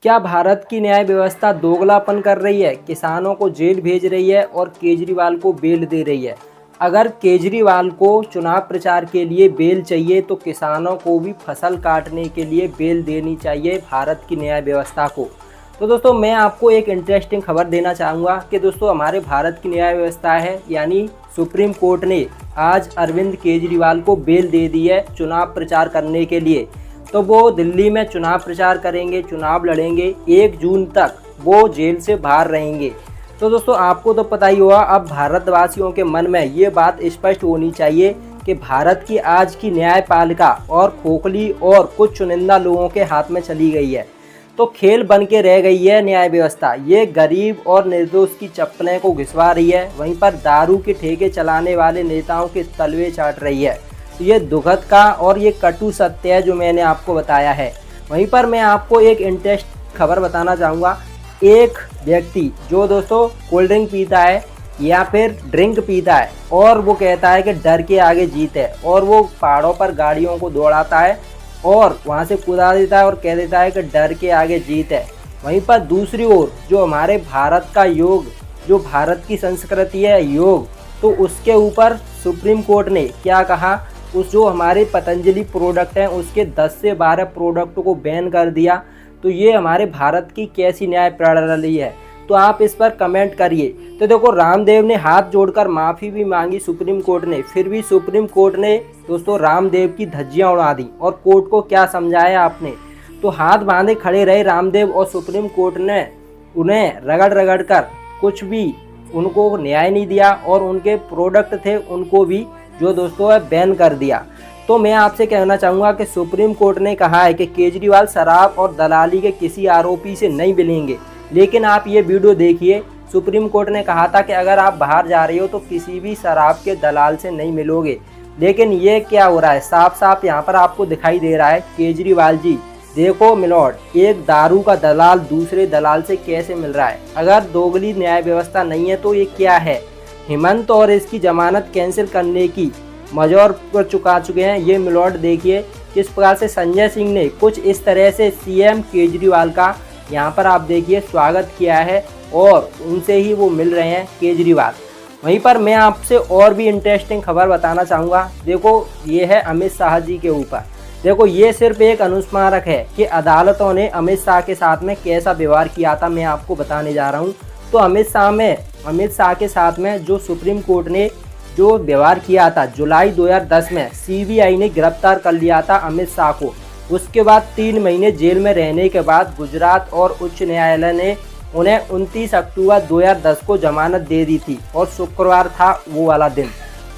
क्या भारत की न्याय व्यवस्था दोगलापन कर रही है, किसानों को जेल भेज रही है और केजरीवाल को बेल दे रही है? अगर केजरीवाल को चुनाव प्रचार के लिए बेल चाहिए तो किसानों को भी फसल काटने के लिए बेल देनी चाहिए भारत की न्याय व्यवस्था को। तो दोस्तों मैं आपको एक इंटरेस्टिंग खबर देना चाहूँगा कि दोस्तों हमारे भारत की न्याय व्यवस्था है यानी सुप्रीम कोर्ट ने आज अरविंद केजरीवाल को बेल दे दी है चुनाव प्रचार करने के लिए। तो वो दिल्ली में चुनाव प्रचार करेंगे, चुनाव लड़ेंगे, 1 जून तक वो जेल से बाहर रहेंगे। तो दोस्तों आपको तो पता ही होगा, अब भारतवासियों के मन में ये बात स्पष्ट होनी चाहिए कि भारत की आज की न्यायपालिका और खोखली और कुछ चुनिंदा लोगों के हाथ में चली गई है। तो खेल बन के रह गई है न्याय व्यवस्था। ये गरीब और निर्दोष की चप्पलें को घिसवा रही है, वहीं पर दारू के ठेके चलाने वाले नेताओं के तलवे चाट रही है। तो ये दुखद का और ये कटु सत्य है जो मैंने आपको बताया है। वहीं पर मैं आपको एक इंटरेस्ट खबर बताना चाहूँगा। एक व्यक्ति जो दोस्तों कोल्ड ड्रिंक पीता है या फिर ड्रिंक पीता है और वो कहता है कि डर के आगे जीत है, और वो पहाड़ों पर गाड़ियों को दौड़ाता है और वहाँ से कूदा देता है और कह देता है कि डर के आगे जीत है। वहीं पर दूसरी ओर जो हमारे भारत का योग, जो भारत की संस्कृति है योग, तो उसके ऊपर सुप्रीम कोर्ट ने क्या कहा, उस जो हमारे पतंजलि प्रोडक्ट हैं उसके 10 से 12 प्रोडक्ट को बैन कर दिया। तो ये हमारे भारत की कैसी न्याय प्रणाली है, तो आप इस पर कमेंट करिए। तो देखो रामदेव ने हाथ जोड़कर माफ़ी भी मांगी सुप्रीम कोर्ट ने, फिर भी सुप्रीम कोर्ट ने दोस्तों रामदेव की धज्जियां उड़ा दी। और कोर्ट को क्या समझाया आपने, तो हाथ बांधे खड़े रहे रामदेव और सुप्रीम कोर्ट ने उन्हें रगड़ रगड़ कर कुछ भी उनको न्याय नहीं दिया और उनके प्रोडक्ट थे उनको भी जो दोस्तों है बैन कर दिया। तो मैं आपसे कहना चाहूँगा कि सुप्रीम कोर्ट ने कहा है कि केजरीवाल शराब और दलाली के किसी आरोपी से नहीं मिलेंगे, लेकिन आप ये वीडियो देखिए। सुप्रीम कोर्ट ने कहा था कि अगर आप बाहर जा रहे हो तो किसी भी शराब के दलाल से नहीं मिलोगे, लेकिन ये क्या हो रहा है, साफ साफ यहाँ पर आपको दिखाई दे रहा है। केजरीवाल जी देखो मिलोड, एक दारू का दलाल दूसरे दलाल से कैसे मिल रहा है। अगर दोगली न्याय व्यवस्था नहीं है तो ये क्या है। हेमंत और इसकी जमानत कैंसिल करने की मजौर पर चुके हैं ये मिलोड। देखिए किस प्रकार से संजय सिंह ने कुछ इस तरह से सीएम केजरीवाल का यहाँ पर आप देखिए स्वागत किया है और उनसे ही वो मिल रहे हैं केजरीवाल। वहीं पर मैं आपसे और भी इंटरेस्टिंग खबर बताना चाहूँगा। देखो ये है अमित शाह जी के ऊपर। देखो ये सिर्फ एक अनुस्मारक है कि अदालतों ने अमित शाह के साथ में कैसा व्यवहार किया था, मैं आपको बताने जा रहा हूँ। तो अमित शाह के साथ में जो सुप्रीम कोर्ट ने जो व्यवहार किया था जुलाई 2010 में सीबीआई ने गिरफ्तार कर लिया था अमित शाह को। उसके बाद 3 महीने जेल में रहने के बाद गुजरात और उच्च न्यायालय ने उन्हें 29 अक्टूबर 2010 को जमानत दे दी थी और शुक्रवार था वो वाला दिन।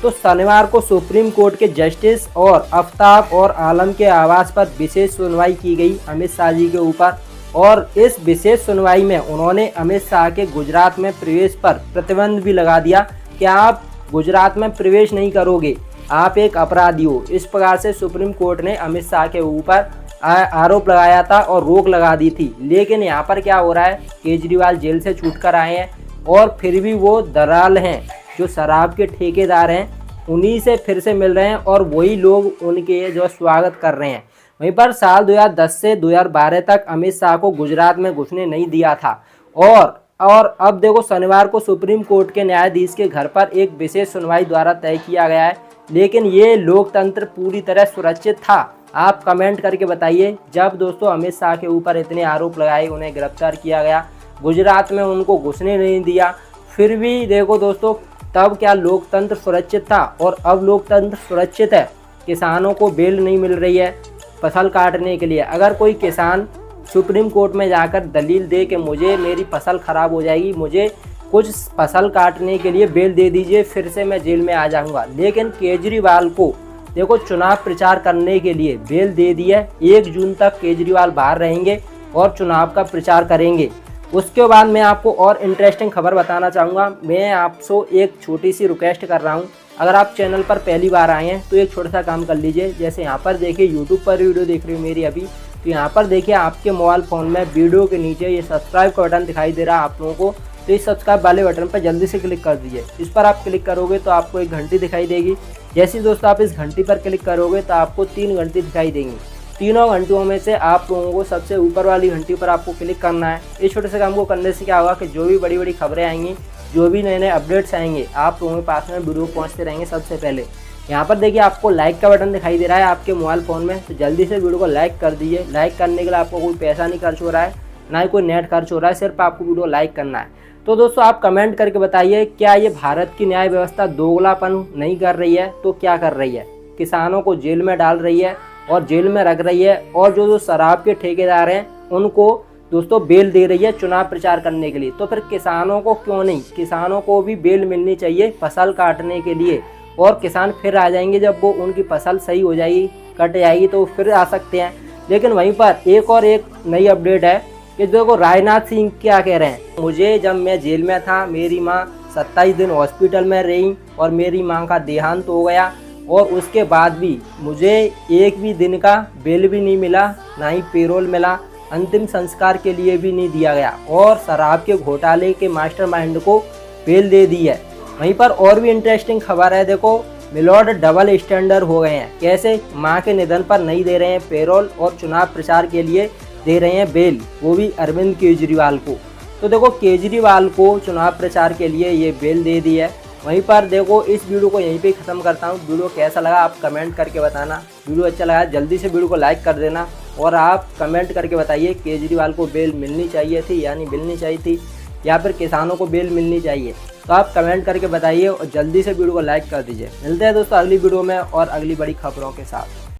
तो शनिवार को सुप्रीम कोर्ट के जस्टिस और आफ्ताब और आलम के आवास पर विशेष सुनवाई की गई अमित शाह जी के ऊपर। और इस विशेष सुनवाई में उन्होंने अमित शाह के गुजरात में प्रवेश पर प्रतिबंध भी लगा दिया कि आप गुजरात में प्रवेश नहीं करोगे, आप एक अपराधी हो। इस प्रकार से सुप्रीम कोर्ट ने अमित शाह के ऊपर आरोप लगाया था और रोक लगा दी थी। लेकिन यहाँ पर क्या हो रहा है, केजरीवाल जेल से छूट कर आए हैं और फिर भी वो दलाल हैं जो शराब के ठेकेदार हैं, उन्हीं से फिर से मिल रहे हैं और वही लोग उनके जो स्वागत कर रहे हैं। वहीं पर साल 2010 से 2012 तक अमित शाह को गुजरात में घुसने नहीं दिया था। और अब देखो शनिवार को सुप्रीम कोर्ट के न्यायाधीश के घर पर एक विशेष सुनवाई द्वारा तय किया गया है। लेकिन ये लोकतंत्र पूरी तरह सुरक्षित था, आप कमेंट करके बताइए। जब दोस्तों अमित शाह के ऊपर इतने आरोप लगाए, उन्हें गिरफ्तार किया गया, गुजरात में उनको घुसने नहीं दिया, फिर भी देखो दोस्तों तब क्या लोकतंत्र सुरक्षित था। और अब लोकतंत्र सुरक्षित है, किसानों को बेल नहीं मिल रही है फसल काटने के लिए। अगर कोई किसान सुप्रीम कोर्ट में जाकर दलील दे कि मुझे मेरी फसल ख़राब हो जाएगी, मुझे कुछ फसल काटने के लिए बेल दे दीजिए, फिर से मैं जेल में आ जाऊंगा। लेकिन केजरीवाल को देखो चुनाव प्रचार करने के लिए बेल दे दी है। 1 जून तक केजरीवाल बाहर रहेंगे और चुनाव का प्रचार करेंगे। उसके बाद मैं आपको और इंटरेस्टिंग खबर बताना चाहूँगा। मैं आपसे एक छोटी सी रिक्वेस्ट कर रहा हूँ, अगर आप चैनल पर पहली बार आए हैं तो एक छोटा सा काम कर लीजिए। जैसे यहाँ पर देखिए यूट्यूब पर वीडियो देख रही हो मेरी अभी, तो यहाँ पर देखिए आपके मोबाइल फ़ोन में वीडियो के नीचे ये सब्सक्राइब का बटन दिखाई दे रहा है आप लोगों को, तो इस सब्सक्राइब वाले बटन पर जल्दी से क्लिक कर दीजिए। इस पर आप क्लिक करोगे तो आपको एक घंटी दिखाई देगी। जैसे दोस्तों आप इस घंटी पर क्लिक करोगे तो आपको 3 घंटी दिखाई देंगी। तीनों घंटियों में से आप लोगों को सबसे ऊपर वाली घंटी पर आपको क्लिक करना है। इस छोटे से काम को करने से क्या होगा कि जो भी बड़ी बड़ी खबरें आएंगी, जो भी नए नए अपडेट्स आएंगे, आप लोगों के पास में वीडियो पहुंचते रहेंगे सबसे पहले। यहाँ पर देखिए आपको लाइक का बटन दिखाई दे रहा है आपके मोबाइल फ़ोन में, तो जल्दी से वीडियो को लाइक कर दीजिए। लाइक करने के लिए आपको कोई पैसा नहीं खर्च हो रहा है, ना ही कोई नेट खर्च हो रहा है, सिर्फ आपको वीडियो लाइक करना है। तो दोस्तों आप कमेंट करके बताइए, क्या ये भारत की न्याय व्यवस्था दोगलापन नहीं कर रही है तो क्या कर रही है? किसानों को जेल में डाल रही है और जेल में रख रही है, और जो शराब के ठेकेदार हैं उनको दोस्तों बेल दे रही है चुनाव प्रचार करने के लिए। तो फिर किसानों को क्यों नहीं? किसानों को भी बेल मिलनी चाहिए फसल काटने के लिए, और किसान फिर आ जाएंगे जब वो उनकी फसल सही हो जाएगी, कट जाएगी तो फिर आ सकते हैं। लेकिन वहीं पर एक नई अपडेट है कि देखो राजनाथ सिंह क्या कह रहे हैं, मुझे जब मैं जेल में था मेरी माँ 27 दिन हॉस्पिटल में रही और मेरी माँ का देहांत हो गया, और उसके बाद भी मुझे एक भी दिन का बेल भी नहीं मिला, ना ही पेरोल मिला, अंतिम संस्कार के लिए भी नहीं दिया गया, और शराब के घोटाले के मास्टरमाइंड को बेल दे दी है। वहीं पर और भी इंटरेस्टिंग खबर है, देखो मिलोड डबल स्टैंडर्ड हो गए हैं। कैसे? मां के निधन पर नहीं दे रहे हैं पेरोल और चुनाव प्रचार के लिए दे रहे हैं बेल, वो भी अरविंद केजरीवाल को। तो देखो केजरीवाल को चुनाव प्रचार के लिए ये बेल दे दी है। वहीं पर देखो इस वीडियो को यहीं पे ख़त्म करता हूँ। वीडियो कैसा लगा आप कमेंट करके बताना। वीडियो अच्छा लगा जल्दी से वीडियो को लाइक कर देना, और आप कमेंट करके बताइए केजरीवाल को बेल मिलनी चाहिए थी या नहीं मिलनी चाहिए थी, या फिर किसानों को बेल मिलनी चाहिए। तो आप कमेंट करके बताइए और जल्दी से वीडियो को लाइक कर दीजिए। मिलते हैं दोस्तों अगली वीडियो में और अगली बड़ी खबरों के साथ।